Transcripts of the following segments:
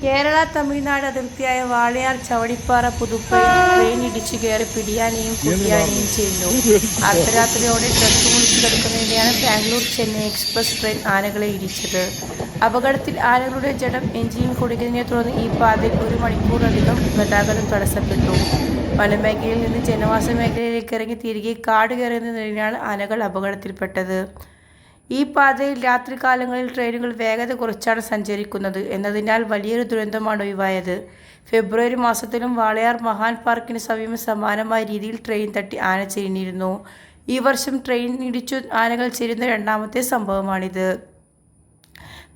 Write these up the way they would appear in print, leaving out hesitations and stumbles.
കേരള തമിഴ്നാട് അതിർത്തിയായ വാളയാർ ചവടിപ്പാറ പുതുപ്പയിൽ ട്രെയിൻ ഇടിച്ചു കയറി പിടിയാനെയും കുട്ടിയാനെയും ചെയ്തു. അർദ്ധരാത്രിയോടെ ട്രക്ക് മുറിച്ചു കിടക്കുന്നതിനെയാണ് ബാംഗ്ലൂർ ചെന്നൈ എക്സ്പ്രസ് ട്രെയിൻ ആനകളെ ഇടിച്ചത്. അപകടത്തിൽ ആനകളുടെ ജഡം എഞ്ചിനിൽ കുടുങ്ങിയതിനെ തുടർന്ന് ഈ പാതയിൽ 1 മണിക്കൂറിലധികം ഗതാഗതം തടസ്സപ്പെട്ടു. വനമേഖലയിൽ നിന്ന് ജനവാസ മേഖലയിലേക്ക് ഇറങ്ങി തിരികെ കാട് കയറുന്നതിനിടെയാണ് ആനകൾ അപകടത്തിൽപ്പെട്ടത്. ഈ പാതയിൽ രാത്രികാലങ്ങളിൽ ട്രെയിനുകൾ വേഗത കുറച്ചാണ് സഞ്ചരിക്കുന്നത് എന്നതിനാൽ വലിയൊരു ദുരന്തമാണ് ഒഴിവായത്. ഫെബ്രുവരി മാസത്തിലും വാളയാർ മഹാൻ പാർക്കിന് സമീപം സമാനമായ രീതിയിൽ ട്രെയിൻ തട്ടി ആന ചെരിഞ്ഞിരുന്നു. ഈ വർഷം ട്രെയിൻ ഇടിച്ചു ആനകൾ ചെരിയുന്ന രണ്ടാമത്തെ സംഭവമാണിത്.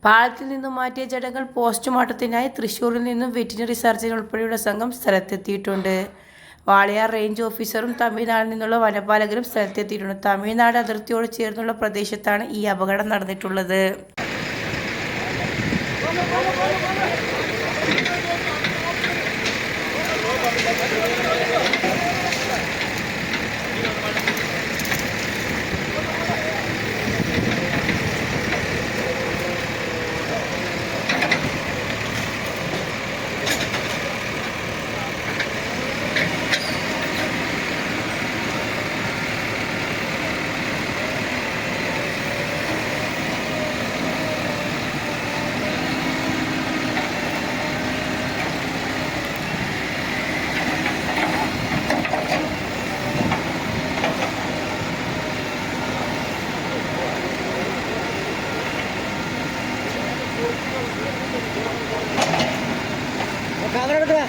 പാളത്തിൽ നിന്നും മാറ്റിയ ജഡങ്ങൾ പോസ്റ്റ്മോർട്ടത്തിനായി തൃശൂരിൽ നിന്നും വെറ്റിനറി സർജൻ ഉൾപ്പെടെയുള്ള സംഘം സ്ഥലത്തെത്തിയിട്ടുണ്ട്. വാളയാർ റേഞ്ച് ഓഫീസറും തമിഴ്നാട്ടിൽ നിന്നുള്ള വനപാലകരും സ്ഥലത്തെത്തിയിട്ടുണ്ട്. തമിഴ്നാട് അതിർത്തിയോട് ചേർന്നുള്ള പ്രദേശത്താണ് ഈ അപകടം നടന്നിട്ടുള്ളത്. കവർ എടുക്കുക.